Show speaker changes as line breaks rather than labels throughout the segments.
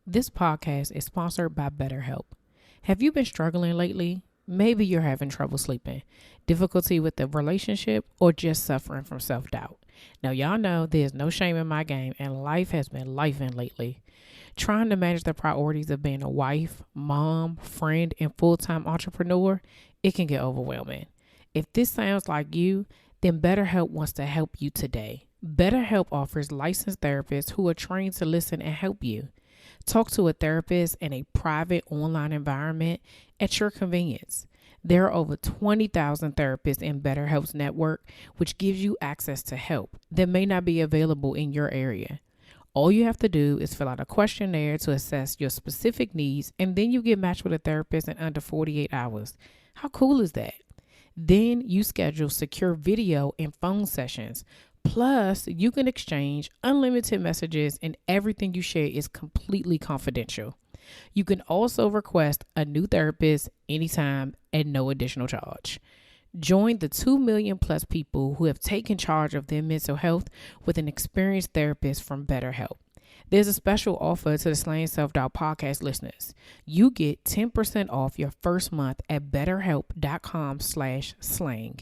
This podcast is sponsored by BetterHelp. Have you been struggling lately? Maybe you're having trouble sleeping, difficulty with the relationship, or just suffering from self doubt. Now, y'all know there's no shame in my game, and life has been lifing lately. Trying to manage the priorities of being a wife, mom, friend, and full time entrepreneur, it can get overwhelming. If this sounds like you, then BetterHelp wants to help you today. BetterHelp offers licensed therapists who are trained to listen and help you. Talk to a therapist in a private online environment at your convenience. There are over 20,000 therapists in BetterHelp's network, which gives you access to help that may not be available in your area. All you have to do is fill out a questionnaire to assess your specific needs, and then you get matched with a therapist in under 48 hours. How cool is that? Then you schedule secure video and phone sessions. Plus, you can exchange unlimited messages, and everything you share is completely confidential. You can also request a new therapist anytime at no additional charge. Join the 2 million plus people who have taken charge of their mental health with an experienced therapist from BetterHelp. There's a special offer to the Slaying Self Doubt podcast listeners. You get 10% off your first month at betterhelp.com/slang.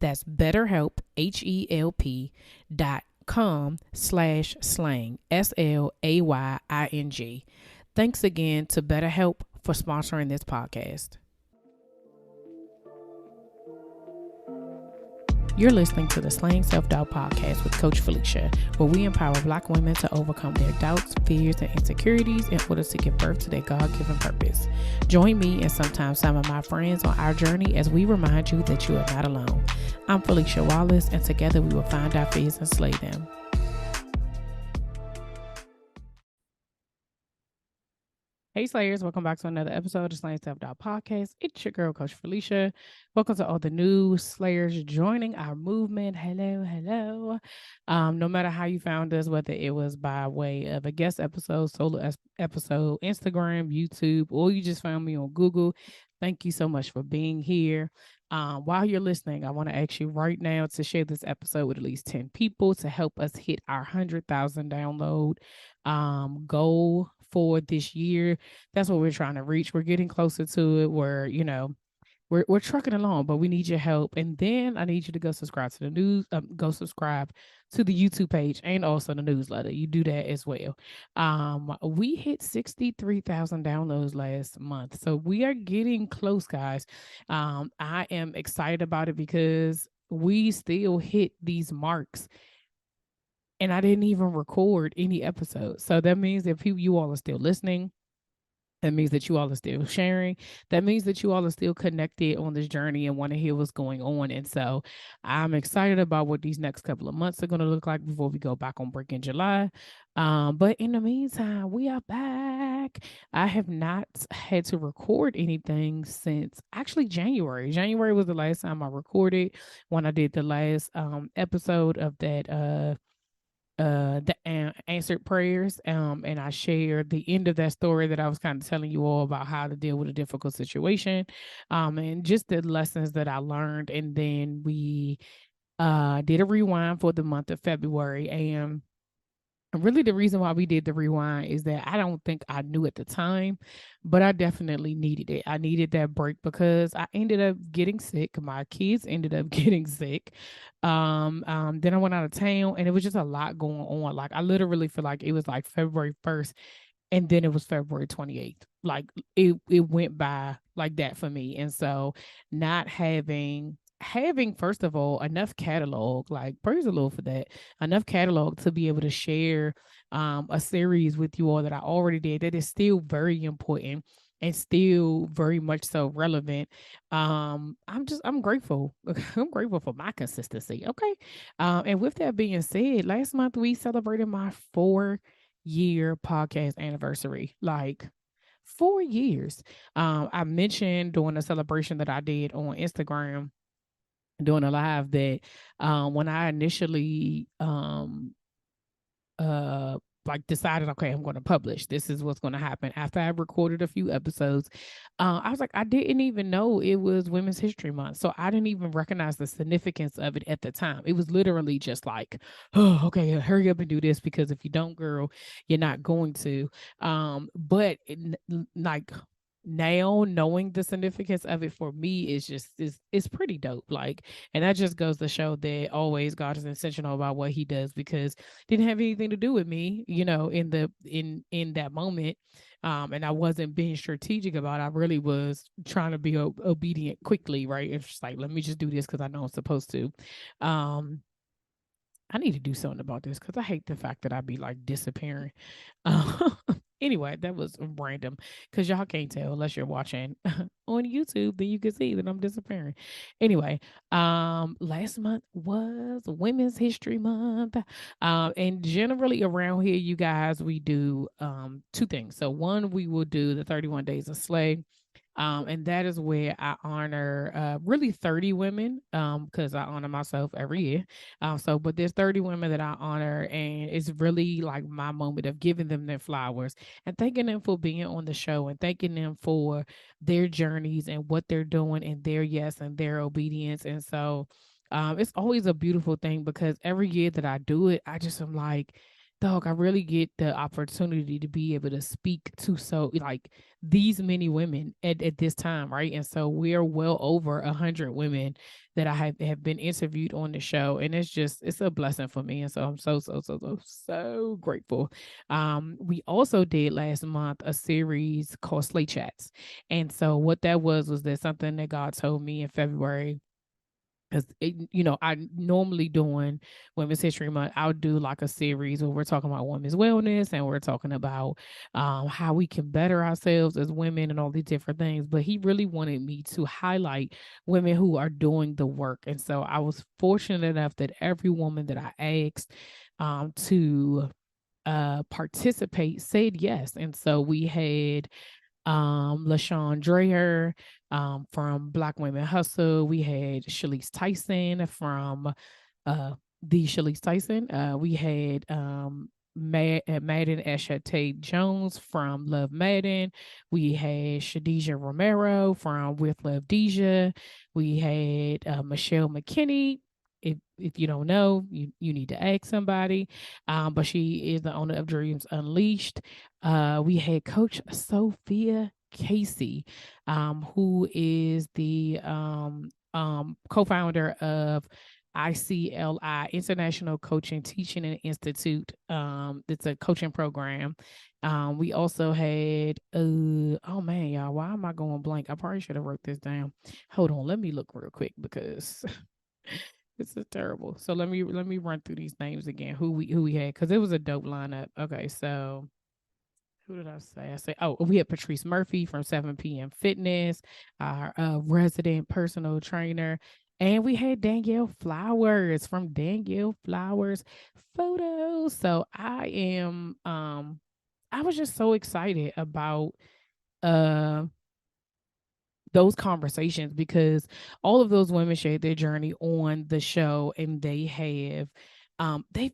That's betterhelp, HELP.com/slang, SLAYING. Thanks again to BetterHelp for sponsoring this podcast. You're listening to the Slaying Self-Doubt podcast with Coach Felicia, where we empower Black women to overcome their doubts, fears, and insecurities in order to give birth to their God-given purpose. Join me and sometimes some of my friends on our journey as we remind you that you are not alone. I'm Felicia Wallace, and together we will find our fears and slay them. Hey Slayers, welcome back to another episode of Slaying Self-Doubt podcast. It's your girl, Coach Felicia. Welcome to all the new Slayers joining our movement. Hello. No matter how you found us, whether it was by way of a guest episode, solo episode, Instagram, YouTube, or you just found me on Google, thank you so much for being here. While you're listening, I want to ask you right now to share this episode with at least 10 people to help us hit our 100,000 download goal for this year. That's what we're trying to reach. We're getting closer to it. We're trucking along, but we need your help. And then I need you to go subscribe to the news. Go subscribe to the YouTube page and also the newsletter. You do that as well. We hit 63,000 downloads last month, so we are getting close, guys. I am excited about it because we still hit these marks and I didn't even record any episodes. So that means that you all are still listening. That means that you all are still sharing. That means that you all are still connected on this journey and want to hear what's going on. And so I'm excited about what these next couple of months are going to look like before we go back on break in July. But in the meantime, we are back. I have not had to record anything since actually January. January was the last time I recorded when I did the last episode of that answered prayers, and I shared the end of that story that I was kind of telling you all about how to deal with a difficult situation, and just the lessons that I learned. And then we did a rewind for the month of February, and really the reason why we did the rewind is that I don't think I knew at the time, but I definitely needed it. I needed that break because I ended up getting sick. My kids ended up getting sick. Then I went out of town and it was just a lot going on. Like I literally feel like it was like February 1st and then it was February 28th. Like it went by like that for me. And so not having first of all enough catalog, like praise the Lord for that, enough catalog to be able to share a series with you all that I already did that is still very important and still very much so relevant. I'm grateful. I'm grateful for my consistency. Okay. And with that being said, last month we celebrated my 4-year podcast anniversary. Like 4 years. I mentioned during a celebration that I did on Instagram doing a live that when I initially like decided, okay, I'm going to publish. This is what's going to happen. After I recorded a few episodes, I was like, I didn't even know it was Women's History Month. So I didn't even recognize the significance of it at the time. It was literally just like, oh, okay, hurry up and do this, because if you don't, girl, you're not going to. But like now knowing the significance of it for me is just is pretty dope. Like, and that just goes to show that always God is intentional about what he does, because it didn't have anything to do with me, in that moment. And I wasn't being strategic about it. I really was trying to be obedient quickly, right? It's just like, let me just do this because I know I'm supposed to. um I need to do something about this because I hate the fact that I be like disappearing. Anyway, that was random because y'all can't tell unless you're watching on YouTube. Then you can see that I'm disappearing. Anyway, last month was Women's History Month, and generally around here, you guys, we do two things. So one, we will do the 31 Days of Slay. And that is where I honor really 30 women, because I honor myself every year. But there's 30 women that I honor, and it's really like my moment of giving them their flowers and thanking them for being on the show and thanking them for their journeys and what they're doing and their yes and their obedience. And so it's always a beautiful thing, because every year that I do it, I just am like, dog, I really get the opportunity to be able to speak to so like these many women at this time, right? And so we're well over 100 women that I have been interviewed on the show, and it's a blessing for me, and so I'm so grateful. We also did last month a series called Slay Chats, and so what that was that something that God told me in February, because I normally doing Women's History Month, I'll do like a series where we're talking about women's wellness and we're talking about how we can better ourselves as women and all these different things. But he really wanted me to highlight women who are doing the work, and so I was fortunate enough that every woman that I asked to participate said yes. And so we had LaShawn Dreher from Black Women Hustle. We had Shalise Tyson from uh, the Shalise Tyson. We had Madden Eshate Jones from Love Madden. We had Shadija Romero from With Love Deja. We had Michelle McKinney. If you don't know, you need to ask somebody. But she is the owner of Dreams Unleashed. We had Coach Sophia Casey, who is the co-founder of ICLI, International Coaching Teaching and Institute. It's a coaching program. We also had, oh man, y'all, why am I going blank? I probably should have wrote this down. Hold on, let me look real quick because this is terrible. So let me run through these names again. Who we had, because it was a dope lineup. Okay, so who did I say? We had Patrice Murphy from 7 p.m. Fitness, our resident personal trainer. And we had Danielle Flowers from Danielle Flowers Photos. So I was just so excited about uh those conversations, because all of those women shared their journey on the show, and they've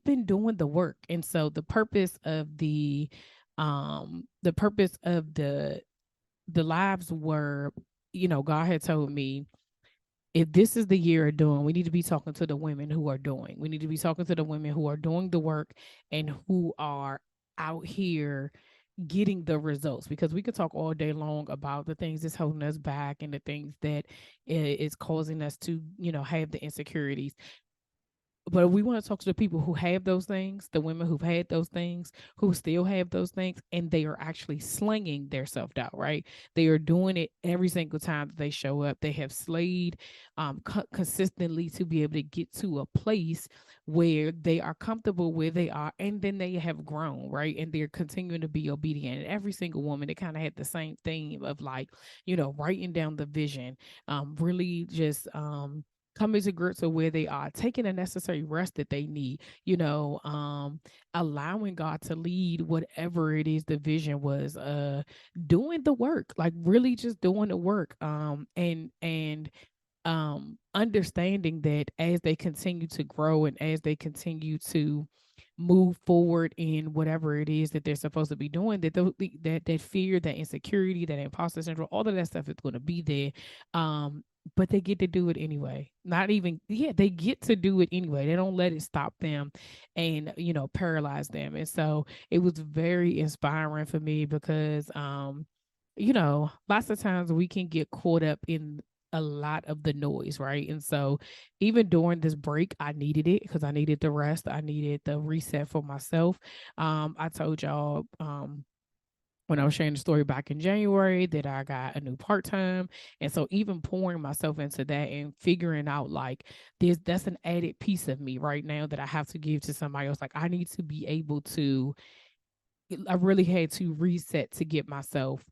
been doing the work. And so the purpose of the lives were, God had told me, if this is the year of doing, we need to be talking to the women who are doing. We need to be talking to the women who are doing the work and who are out here getting the results, because we could talk all day long about the things that's holding us back and the things that is causing us to have the insecurities. But we want to talk to the people who have those things, the women who've had those things, who still have those things, and they are actually slinging their self doubt, right? They are doing it every single time that they show up. They have slayed consistently to be able to get to a place where they are comfortable where they are, and then they have grown, right? And they're continuing to be obedient. And every single woman, they kind of had the same theme of like, writing down the vision, really just coming to grips with where they are, taking the necessary rest that they need, allowing God to lead whatever it is the vision was, doing the work, like really just doing the work, and understanding that as they continue to grow and as they continue to move forward in whatever it is that they're supposed to be doing, that fear, that insecurity, that imposter syndrome, all of that stuff is going to be there. But they get to do it anyway. Not even, yeah, they get to do it anyway. They don't let it stop them and, paralyze them. And so it was very inspiring for me because, lots of times we can get caught up in a lot of the noise, right? And so even during this break, I needed it because I needed the rest. I needed the reset for myself. I told y'all, when I was sharing the story back in January that I got a new part time. And so even pouring myself into that and figuring out like that's an added piece of me right now that I have to give to somebody else. Like I need to be able to, I really had to reset to get myself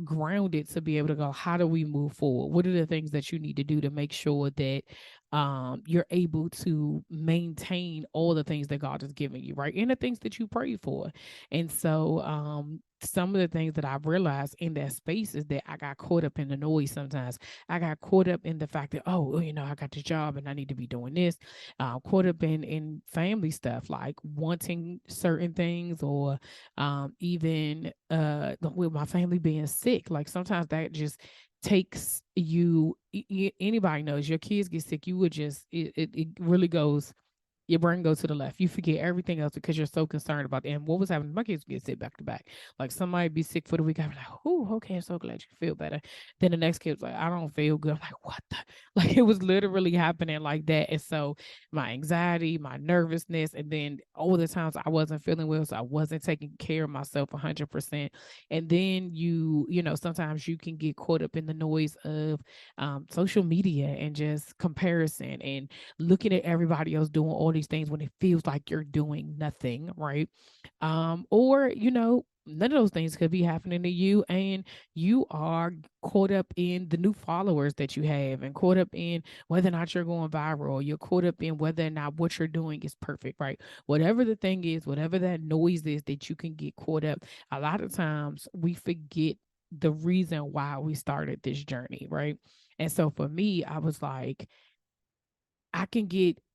grounded to be able to go, how do we move forward? What are the things that you need to do to make sure that you're able to maintain all the things that God has given you, right? And the things that you prayed for. And so some of the things that I've realized in that space is that I got caught up in the noise sometimes. I got caught up in the fact that, I got this job and I need to be doing this. Caught up in family stuff, like wanting certain things, or even with my family being sick. Like sometimes that just takes you, anybody knows your kids get sick, you would just, it really goes, your brain goes to the left. You forget everything else because you're so concerned about it. And what was happening? My kids get sick back to back. Like somebody be sick for the week. I'm like, oh, okay, I'm so glad you feel better. Then the next kid's like, I don't feel good. I'm like, what the? Like it was literally happening like that. And so my anxiety, my nervousness, and then all the times I wasn't feeling well, so I wasn't taking care of myself 100%. And then sometimes you can get caught up in the noise of social media and just comparison and looking at everybody else doing all these things when it feels like you're doing nothing, right? Or, none of those things could be happening to you, and you are caught up in the new followers that you have, and caught up in whether or not you're going viral. You're caught up in whether or not what you're doing is perfect, right? Whatever the thing is, whatever that noise is that you can get caught up, a lot of times we forget the reason why we started this journey, right? And so for me, I was like,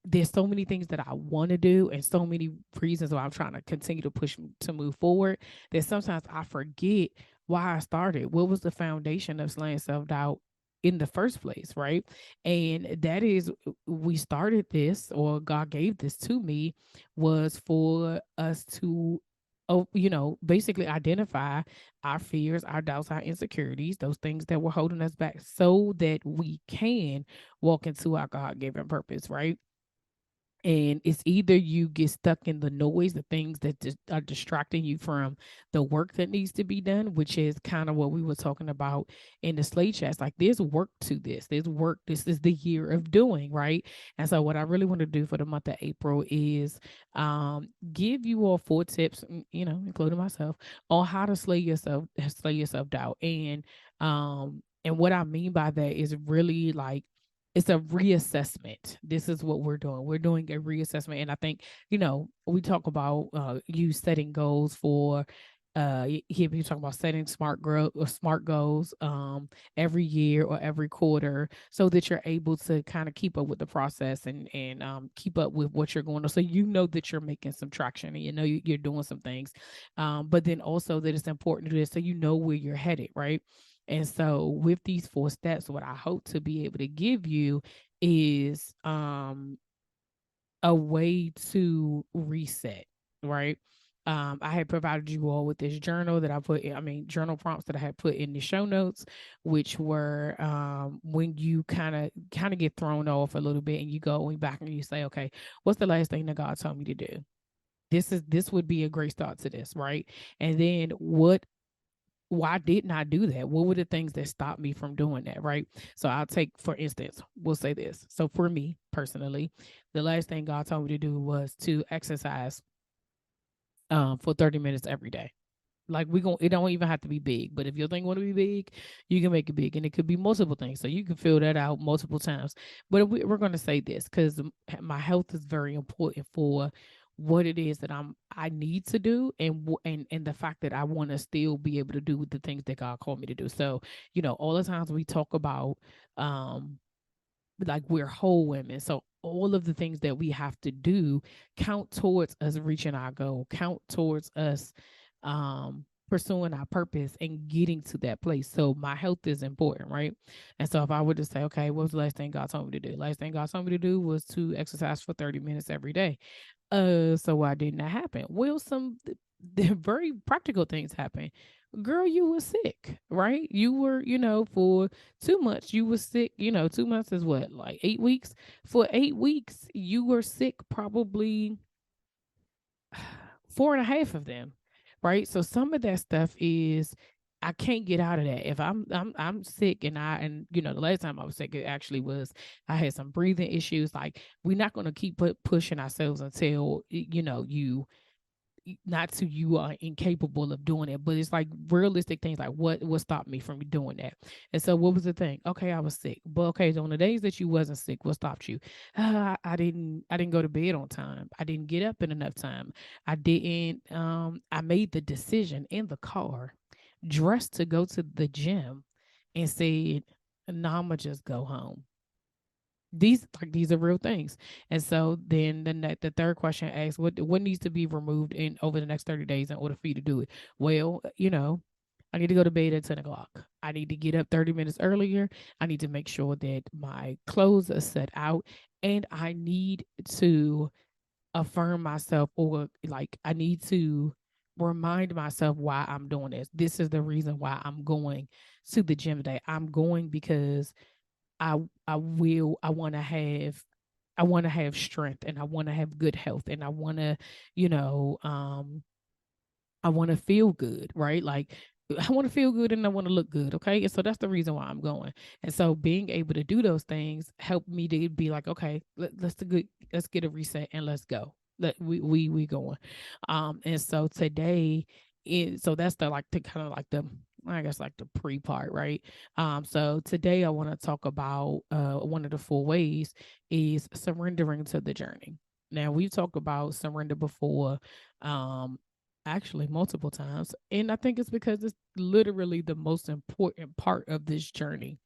there's so many things that I want to do and so many reasons why I'm trying to continue to push to move forward that sometimes I forget why I started. What was the foundation of slaying self-doubt in the first place, right? And that is, we started this, or God gave this to me, was for us to basically identify our fears, our doubts, our insecurities, those things that were holding us back so that we can walk into our God given purpose, right? And it's either you get stuck in the noise, the things that are distracting you from the work that needs to be done, which is kind of what we were talking about in the Slate chats. Like there's work to this. There's work. This is the year of doing, right? And so what I really want to do for the month of April is give you all 4 tips, including myself, on how to slay yourself doubt. And what I mean by that is really like, it's a reassessment. This is what we're doing. We're doing a reassessment. And I think, we talk about you setting goals for here we talk about setting smart growth or smart goals every year or every quarter, so that you're able to kind of keep up with the process and keep up with what you're going on, so that you're making some traction, and you're doing some things, but then also that it's important to do this so where you're headed, right? And so with these 4 steps, what I hope to be able to give you is a way to reset, right? I had provided you all with this journal that journal prompts that I had put in the show notes, which were when you kind of get thrown off a little bit and you go back and you say, okay, what's the last thing that God told me to do? This would be a great start to this, right? And then why didn't I do that? What were the things that stopped me from doing that, right? So I'll take, for instance, we'll say this. So for me personally, the last thing God told me to do was to exercise for 30 minutes every day. Like it don't even have to be big, but if your thing want to be big, you can make it big, and it could be multiple things. So you can fill that out multiple times. But we're going to say this because my health is very important for what it is that I need to do, and the fact that I want to still be able to do the things that God called me to do. So all the times we talk about like we're whole women. So all of the things that we have to do count towards us reaching our goal, count towards us pursuing our purpose and getting to that place. So my health is important, right? And so if I were to say, okay, what was the last thing God told me to do? Last thing God told me to do was to exercise for 30 minutes every day. So why didn't that happen? Well, the very practical things happen. Girl, you were sick, right? You were, for 2 months, you were sick. 2 months is what, like 8 weeks? For 8 weeks, you were sick probably four and a half of them, right? So some of that stuff is I can't get out of that. If I'm sick and the last time I was sick, it actually was I had some breathing issues. Like we're not gonna keep pushing ourselves until you not to you are incapable of doing it, but it's like realistic things like what stopped me from doing that. And so what was the thing? Okay, I was sick, but okay, so on the days that you wasn't sick, what stopped you? I didn't go to bed on time. I didn't get up in enough time. I made the decision in the car, dressed to go to the gym, and said, "No, I'ma just go home." These are real things. And so then the third question asks, what needs to be removed in over the next 30 days in order for you to do it? Well, I need to go to bed at 10 o'clock. I need to get up 30 minutes earlier. I need to make sure that my clothes are set out, and I need to affirm myself, or like I need to remind myself why I'm doing this. This is the reason why I'm going to the gym today. I'm going because I I want to have strength, and I want to have good health, and you know, um I want to feel good, right? Like I want to feel good and I want to look good, okay? And so that's the reason why I'm going. And so being able to do those things helped me to be like, okay, let's get a reset and let's go. We going. And so today so that's the kind of like the, I guess, like the pre part, right? So today I want to talk about one of the 4 ways is surrendering to the journey. Now we've talked about surrender before, um actually multiple times, and I think it's because it's literally the most important part of this journey.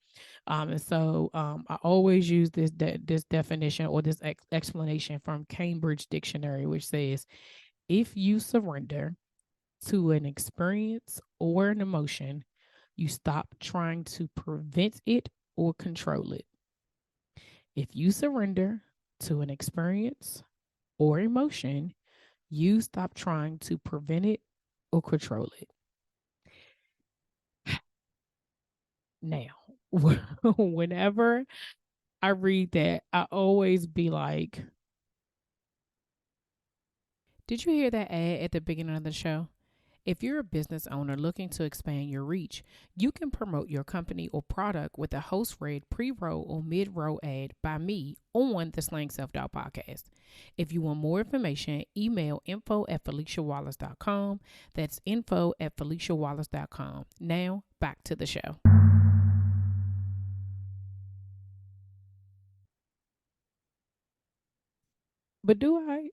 And so I always use this definition or this explanation from Cambridge Dictionary, which says if you surrender to an experience or an emotion, you stop trying to prevent it or control it. If you surrender to an experience or emotion, you stop trying to prevent it or control it. Now, whenever I read that, I always be like, did you hear that ad at the beginning of the show? If you're a business owner looking to expand your reach, you can promote your company or product with a host read pre-roll or mid-roll ad by me on the Slaying Self-Doubt podcast. If you want more information, email info@FeliciaWallace.com. That's info@FeliciaWallace.com. Now, back to the show. But do I?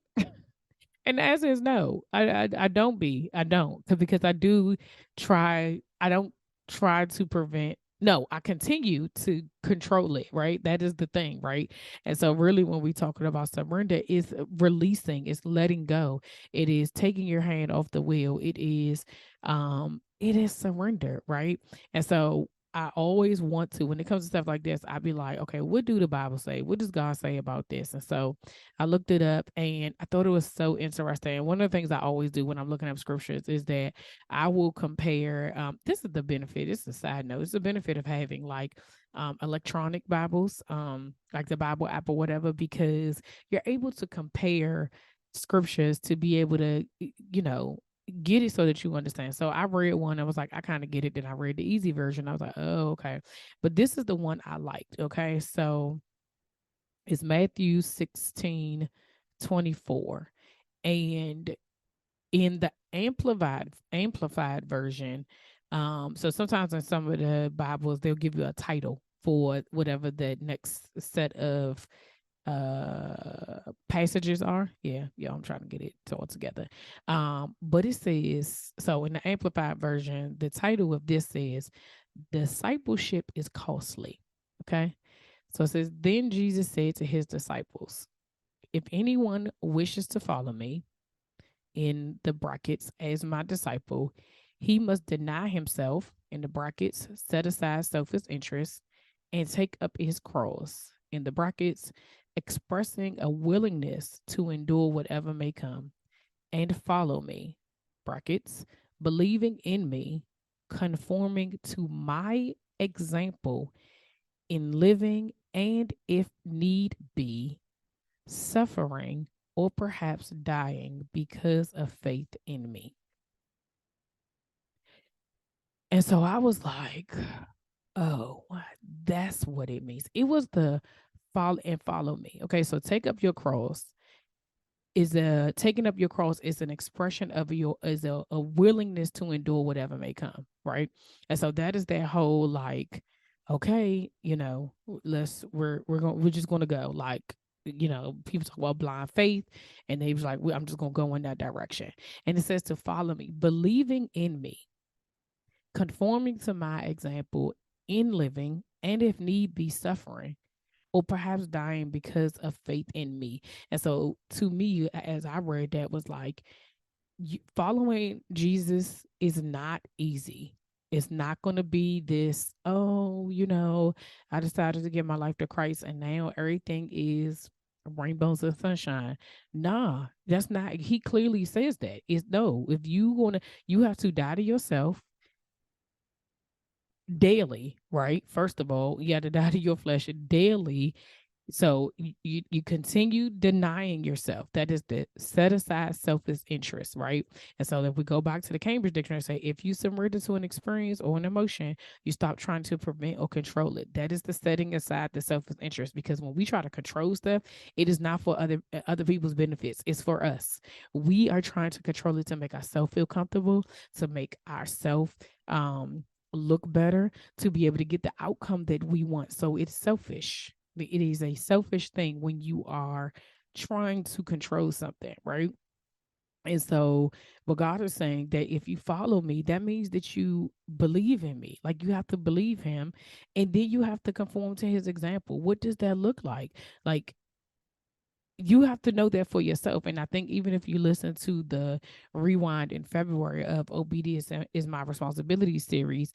And the answer is no. I don't I don't, because I do try. I don't try to prevent. No, I continue to control it. Right, that is the thing. Right, and so really, when we talking about surrender, is releasing, it's letting go. It is taking your hand off the wheel. It is surrender. Right, and so I always want to, when it comes to stuff like this, I'd be like, okay, what do the Bible say? What does God say about this? And so I looked it up and I thought it was so interesting. And one of the things I always do when I'm looking up scriptures is that I will compare. This is the benefit. This is a side note. It's the benefit of having like electronic Bibles, like the Bible app or whatever, because you're able to compare scriptures to be able to, get it so that you understand. So I read one, I was like, I kind of get it. Then I read the easy version. I was like, oh, okay. But this is the one I liked. Okay. So it's Matthew 16:24. And in the amplified version, so sometimes in some of the Bibles, they'll give you a title for whatever the next set of passages are. Yeah, I'm trying to get it all together. But it says, so in the amplified version, the title of this says discipleship is costly. Okay. So it says, then Jesus said to his disciples, if anyone wishes to follow me, in the brackets, as my disciple, he must deny himself, in the brackets, set aside selfish interests, and take up his cross, in the brackets, expressing a willingness to endure whatever may come, and follow me, brackets, believing in me, conforming to my example in living, and if need be, suffering or perhaps dying because of faith in me. And so I was like, oh, that's what it means. It was the follow me. Okay, so take up your cross is a taking up your cross is an expression of a willingness to endure whatever may come, right? And so that is that whole like, okay, we're just gonna go like, people talk about blind faith, and they was like, I'm just gonna go in that direction. And it says to follow me, believing in me, conforming to my example in living, and if need be, suffering or perhaps dying because of faith in me. And so to me, as I read that, was like, following Jesus is not easy. It's not going to be this, oh, I decided to give my life to Christ and now everything is rainbows and sunshine. Nah, that's not, he clearly says that. It's no, if you have to die to yourself daily, right? First of all, you have to die to your flesh daily. So you continue denying yourself. That is the set aside selfish interest, right? And so if we go back to the Cambridge Dictionary, say if you surrender to an experience or an emotion, you stop trying to prevent or control it. That is the setting aside the selfish interest. Because when we try to control stuff, it is not for other people's benefits. It's for us. We are trying to control it to make ourselves feel comfortable, to make ourselves look better, to be able to get the outcome that we want. So it's selfish. It is a selfish thing when you are trying to control something, right? And so, what God is saying that if you follow me, that means that you believe in me. Like you have to believe him, and then you have to conform to his example. What does that look like? Like you have to know that for yourself. And I think even if you listen to the rewind in February of Obedience is My Responsibility series,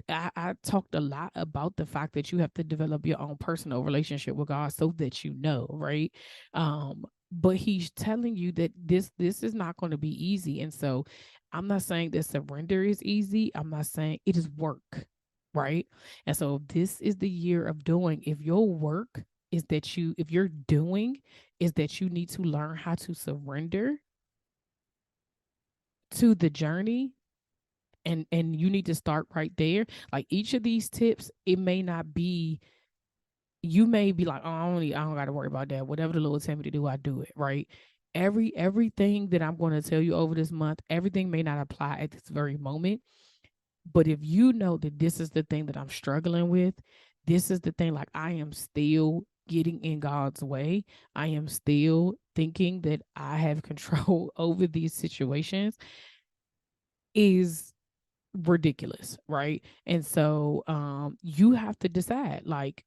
I talked a lot about the fact that you have to develop your own personal relationship with God so that right? But he's telling you that this is not going to be easy. And so I'm not saying that surrender is easy. I'm not saying it is work, right? And so this is the year of doing. If your work is that if you're doing is that you need to learn how to surrender to the journey, and you need to start right there. Like each of these tips, it may not be, you may be like, oh, I don't got to worry about that. Whatever the Lord tell me to do, I do it, right? Everything that I'm going to tell you over this month, everything may not apply at this very moment. But if you know that this is the thing that I'm struggling with, this is the thing, like I am still getting in God's way. I am still thinking that I have control over these situations, is ridiculous, right? And so you have to decide, like,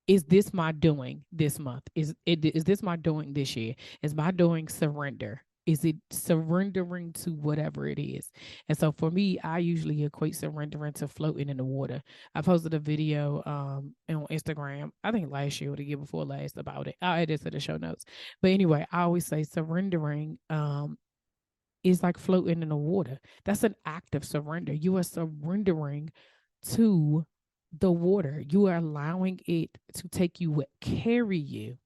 is this my doing this month? Is this my doing this year? Is my doing surrender? Is it surrendering to whatever it is? And so for me, I usually equate surrendering to floating in the water. I posted a video on Instagram, I think last year or the year before last, about it. I'll add it to the show notes. But anyway, I always say surrendering is like floating in the water. That's an act of surrender. You are surrendering to the water. You are allowing it to take you, carry you.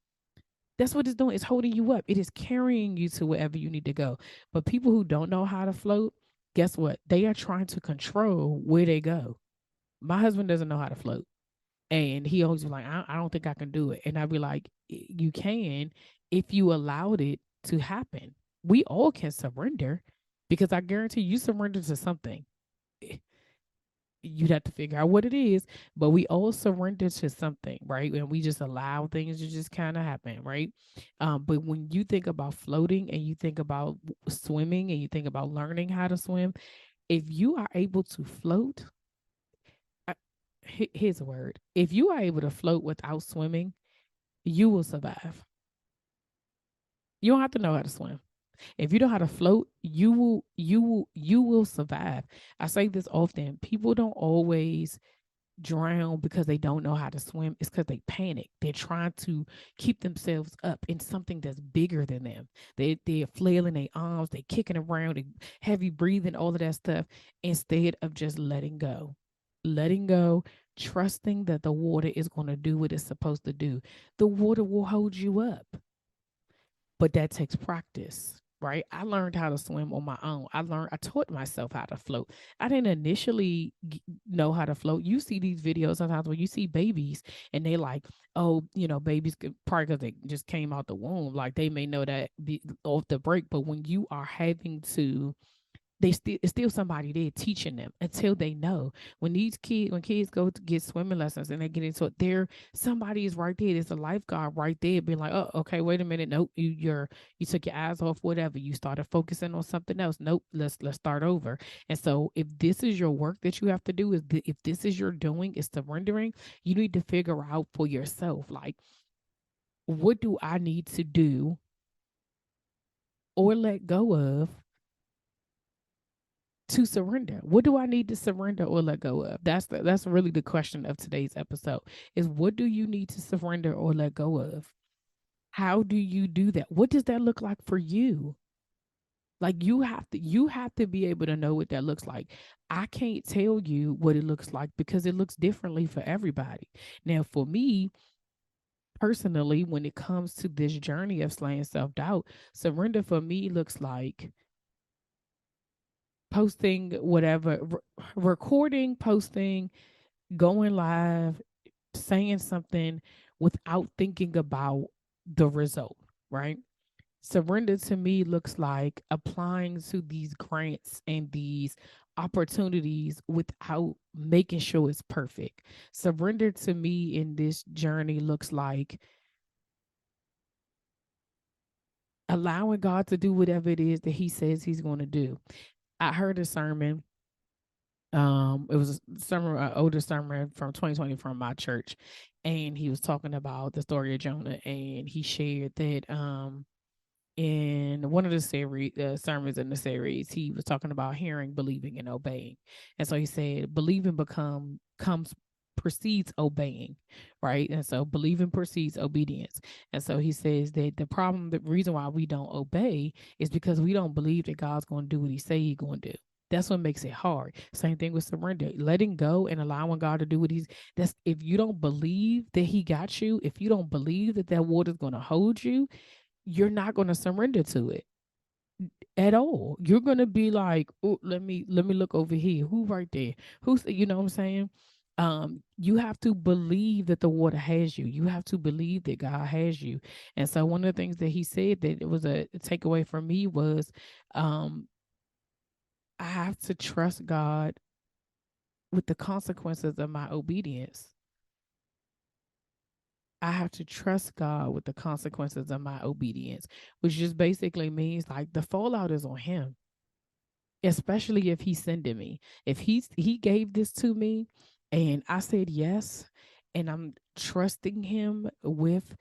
That's what it's doing. It's holding you up. It is carrying you to wherever you need to go. But people who don't know how to float, guess what? They are trying to control where they go. My husband doesn't know how to float. And he always be like, I don't think I can do it. And I'd be like, you can if you allowed it to happen. We all can surrender, because I guarantee you surrender to something. You'd have to figure out what it is, but we all surrender to something, right? And we just allow things to just kind of happen, right? But when you think about floating and you think about swimming and you think about learning how to swim, if you are able to float, Here's a word. If you are able to float without swimming, you will survive. You don't have to know how to swim. If you know how to float, you will survive. I say this often. People don't always drown because they don't know how to swim. It's because they panic. They're trying to keep themselves up in something that's bigger than them. They're flailing their arms, they kicking around, they heavy breathing, all of that stuff, instead of just letting go. Letting go, trusting that the water is going to do what it's supposed to do. The water will hold you up, but that takes practice. Right. I learned how to swim on my own. I taught myself how to float. I didn't initially know how to float. You see these videos sometimes when you see babies and they like, oh, babies probably because they just came out the womb. Like they may know that off the break. But when you are having to, it's still somebody there teaching them until they know. When kids go to get swimming lessons and they get into it, somebody is right there. There's a lifeguard right there being like, oh, okay, wait a minute. Nope, you took your eyes off whatever. You started focusing on something else. Nope, let's start over. And so if this is your work that you have to do, if this is your doing, is surrendering, you need to figure out for yourself, like, what do I need to do or let go of to surrender? What do I need to surrender or let go of? That's really the question of today's episode, is what do you need to surrender or let go of? How do you do that? What does that look like for you? Like you have to be able to know what that looks like. I can't tell you what it looks like because it looks differently for everybody. Now, for me personally, when it comes to this journey of slaying self-doubt, surrender for me looks like posting whatever, recording, posting, going live, saying something without thinking about the result, right? Surrender to me looks like applying to these grants and these opportunities without making sure it's perfect. Surrender to me in this journey looks like allowing God to do whatever it is that He says He's going to do. I heard a sermon. It was a sermon, an older sermon from 2020 from my church, and he was talking about the story of Jonah, and he shared that in one of the series sermons in the series, he was talking about hearing, believing, and obeying. And so he said, believing comes precedes obeying, right? And so believing precedes obedience. And so he says that the reason why we don't obey is because we don't believe that God's going to do what He say He's going to do. That's what makes it hard. Same thing with surrender, letting go and allowing God to do what that's if you don't believe that He got you, if you don't believe that water is going to hold you, you're not going to surrender to it at all. You're going to be like, oh, let me look over here. Who right there? Who's, you know what I'm saying? You have to believe that the water has you. You have to believe that God has you. And so one of the things that he said that it was a takeaway for me was, I have to trust God with the consequences of my obedience. I have to trust God with the consequences of my obedience, which just basically means like the fallout is on Him, especially if He's sending me. If He gave this to me and I said yes, and I'm trusting Him with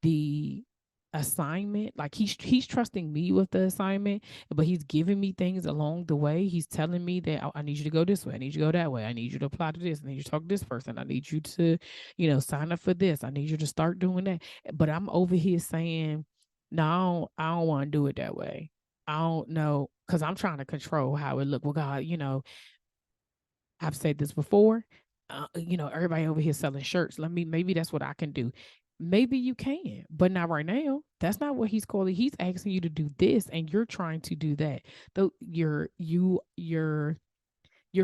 the assignment, like he's trusting me with the assignment, but He's giving me things along the way. He's telling me that I need you to go this way, I need you to go that way, I need you to apply to this, I need you to talk to this person, I need you to sign up for this, I need you to start doing that. But I'm over here saying, no, I don't want to do it that way. I don't know, because I'm trying to control how it look. Well, God, I've said this before. Everybody over here selling shirts. Maybe that's what I can do. Maybe you can, but not right now. That's not what He's calling. He's asking you to do this, and you're trying to do that. Though you're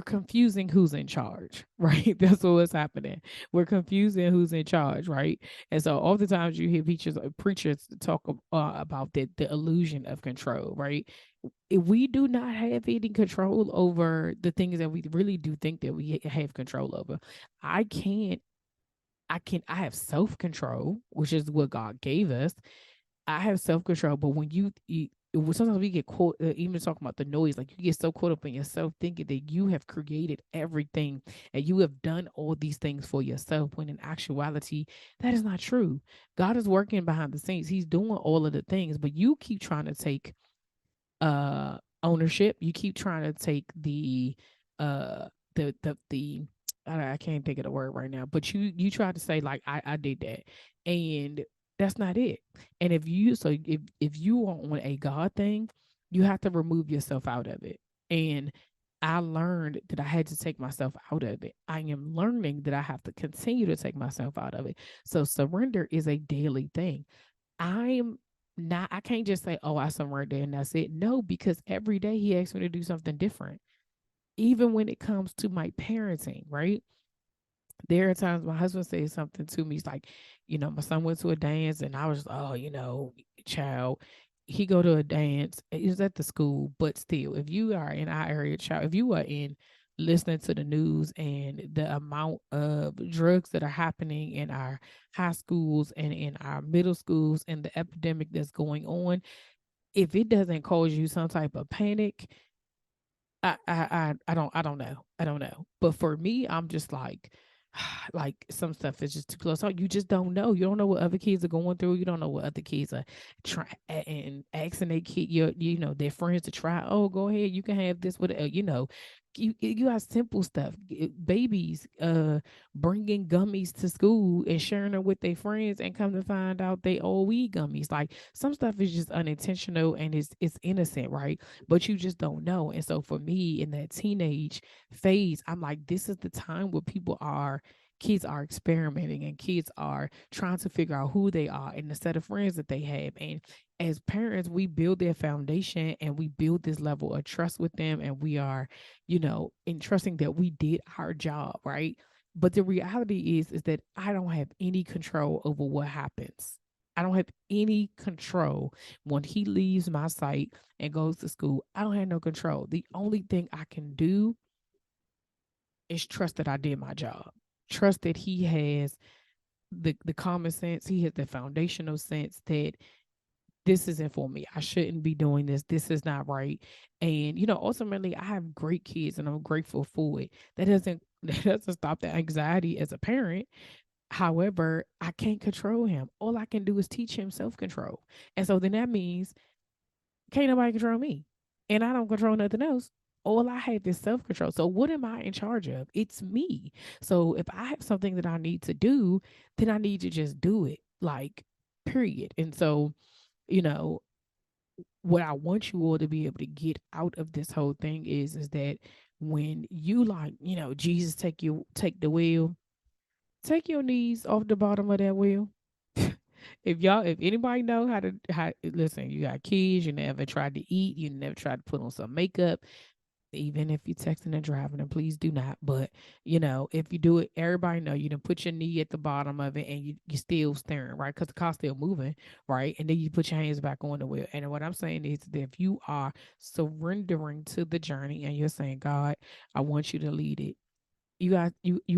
confusing who's in charge, right? That's what's happening. We're confusing who's in charge, right? And so oftentimes you hear preachers talk about the illusion of control, right? If we do not have any control over the things that we really do think that we have control over. I can't, I have self-control, which is what God gave us. I have self-control, but when sometimes we get caught, even talking about the noise, like you get so caught up in yourself thinking that you have created everything and you have done all these things for yourself, when in actuality that is not true. God is working behind the scenes. He's doing all of the things, but you keep trying to take ownership. You keep trying to take uh the I can't think of the word right now, but you try to say like I did that, and that's not it. And if you are on a God thing, you have to remove yourself out of it. And I learned that I had to take myself out of it. I am learning that I have to continue to take myself out of it. So surrender is a daily thing. I'm not, I can't just say, oh, I surrender and that's it. No, because every day he asks me to do something different. Even when it comes to my parenting, right? There are times my husband says something to me. He's like, my son went to a dance and I was, oh, child, he go to a dance. It was at the school, but still, if you are in our area, child, if you are in listening to the news and the amount of drugs that are happening in our high schools and in our middle schools and the epidemic that's going on, if it doesn't cause you some type of panic, I don't know. I don't know. But for me, I'm just like some stuff is just too close. So you just don't know. You don't know what other kids are going through. You don't know what other kids are trying and asking their kid, their friends to try. Oh, go ahead, you can have this. With you got simple stuff. Babies, bringing gummies to school and sharing them with their friends, and come to find out they all weed gummies. Like some stuff is just unintentional and it's innocent, right? But you just don't know. And so for me in that teenage phase, I'm like, this is the time where kids are experimenting and kids are trying to figure out who they are and the set of friends that they have. And as parents, we build their foundation and we build this level of trust with them. And we are, entrusting that we did our job, right? But the reality is that I don't have any control over what happens. I don't have any control when he leaves my sight and goes to school. I don't have no control. The only thing I can do is trust that I did my job. Trust that he has the common sense, he has the foundational sense that this isn't for me. I shouldn't be doing this. This is not right. And ultimately I have great kids and I'm grateful for it. That doesn't stop the anxiety as a parent. However, I can't control him. All I can do is teach him self-control. And so then that means can't nobody control me. And I don't control nothing else. All I have is self control. So, what am I in charge of? It's me. So, if I have something that I need to do, then I need to just do it, like, period. And so, you know, what I want you all to be able to get out of this whole thing is that when you like, Jesus take the wheel, take your knees off the bottom of that wheel. If anybody know how listen, you got kids, you never tried to eat, you never tried to put on some makeup, even if you're texting and driving, and please do not. But if you do it, everybody know you done put your knee at the bottom of it and you still staring, right? Because the car's still moving, right? And then you put your hands back on the wheel. And what I'm saying is that if you are surrendering to the journey and you're saying, God, I want you to lead it, you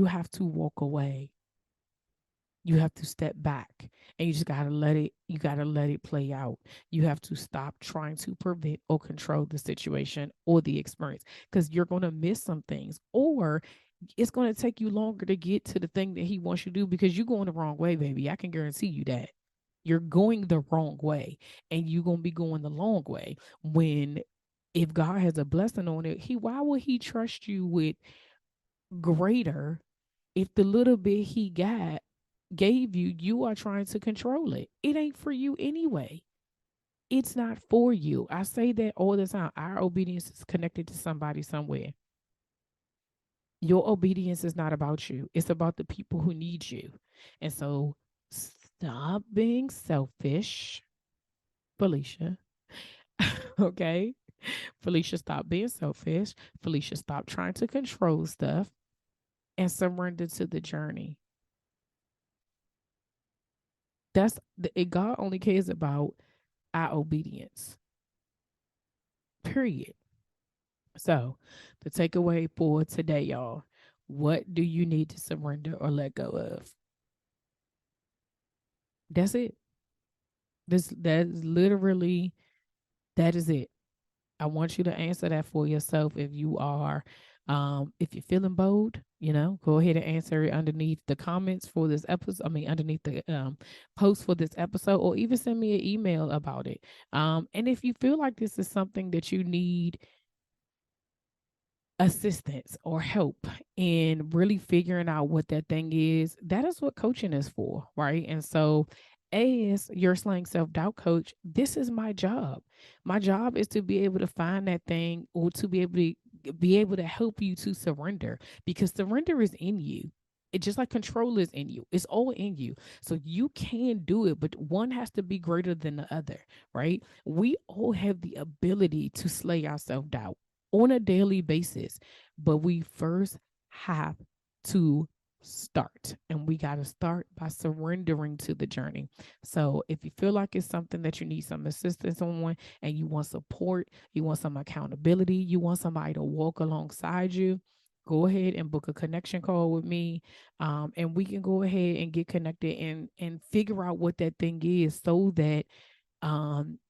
have to walk away. You have to step back and you just gotta let it play out. You have to stop trying to prevent or control the situation or the experience, because you're gonna miss some things, or it's gonna take you longer to get to the thing that he wants you to do because you're going the wrong way, baby. I can guarantee you that. You're going the wrong way and you're gonna be going the long way. When if God has a blessing on it, why would he trust you with greater if the little bit he gave you, you are trying to control it? It ain't for you anyway. It's not for you. I say that all the time. Our obedience is connected to somebody somewhere. Your obedience is not about you, it's about the people who need you. And so stop being selfish, Felicia. Okay? Felicia, stop being selfish. Felicia, stop trying to control stuff and surrender to the journey. God only cares about our obedience. Period. So, the takeaway for today, y'all, what do you need to surrender or let go of? That's it. That's literally That is it. I want you to answer that for yourself. If you're feeling bold, go ahead and answer it underneath the comments for this episode. I mean, underneath the post for this episode, or even send me an email about it. And if you feel like this is something that you need assistance or help in really figuring out what that thing is, that is what coaching is for, right? And so, as your slaying self-doubt coach, this is my job. My job is to be able to find that thing, or to be able to help you to surrender, because surrender is in you. It just like control is in you. It's all in you. So you can do it, but one has to be greater than the other, right? We all have the ability to slay our self-doubt on a daily basis, but we first have to start, and we got to start by surrendering to the journey. So if you feel like it's something that you need some assistance on, and you want support, you want some accountability, you want somebody to walk alongside you, go ahead and book a connection call with me, and we can go ahead and get connected and figure out what that thing is, so that um,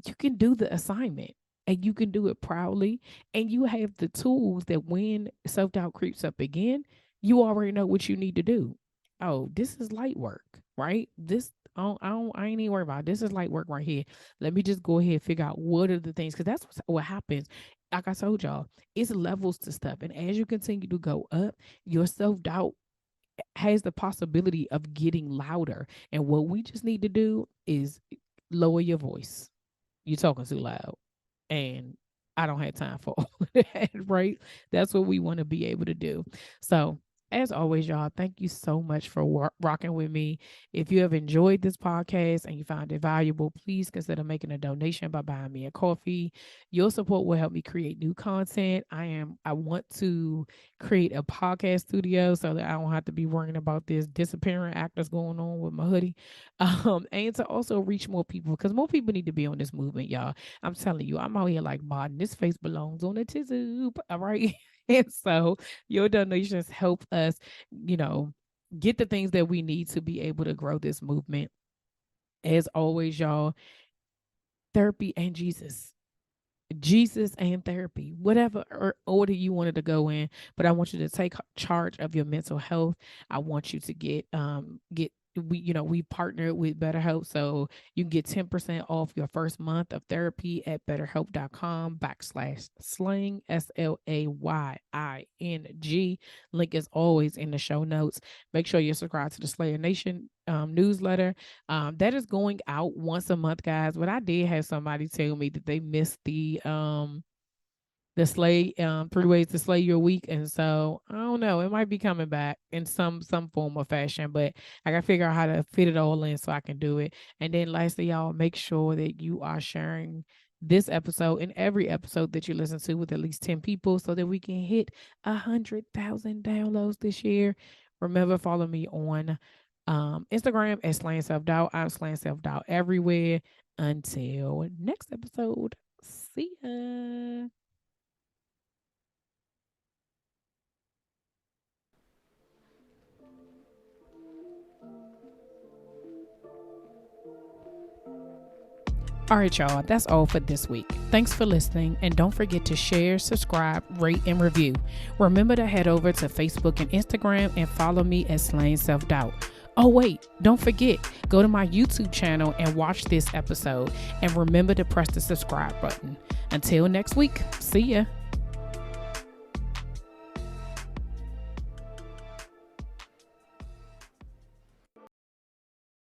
you can do the assignment, and you can do it proudly, and you have the tools that when self-doubt creeps up again, you already know what you need to do. Oh, this is light work, right? I ain't even worried about it. This is light work right here. Let me just go ahead and figure out what are the things, because that's what happens. Like I told y'all, it's levels to stuff. And as you continue to go up, your self-doubt has the possibility of getting louder. And what we just need to do is lower your voice. You're talking too loud. And I don't have time for all of that, right? That's what we want to be able to do. So, as always, y'all, thank you so much for rocking with me. If you have enjoyed this podcast and you found it valuable, please consider making a donation by buying me a coffee. Your support will help me create new content. I want to create a podcast studio so that I don't have to be worrying about this disappearing actors going on with my hoodie. And to also reach more people, because more people need to be on this movement, y'all. I'm telling you, I'm out here like Martin. This face belongs on a tube. All right. And so your donations help us, get the things that we need to be able to grow this movement. As always, y'all, therapy and Jesus. Jesus and therapy, whatever order you wanted to go in, but I want you to take charge of your mental health. I want you to get we partnered with BetterHelp, so you can get 10% off your first month of therapy at betterhelp.com/slaying SLAYING. Link is always in the show notes. Make sure you're subscribed to the Slayer Nation newsletter. That is going out once a month, guys. But I did have somebody tell me that they missed the slay 3 ways to slay your week, and so I don't know, it might be coming back in some form or fashion, but I gotta figure out how to fit it all in so I can do it. And then lastly, y'all, make sure that you are sharing this episode and every episode that you listen to with at least 10 people, so that we can hit 100,000 downloads this year. Remember, follow me on Instagram at Slaying Self Doubt. I'm Slaying Self Doubt everywhere. Until next episode, see ya. All right, y'all, that's all for this week. Thanks for listening, and don't forget to share, subscribe, rate, and review. Remember to head over to Facebook and Instagram and follow me at Slaying Self Doubt. Oh, wait, don't forget, go to my YouTube channel and watch this episode, and remember to press the subscribe button. Until next week, see ya.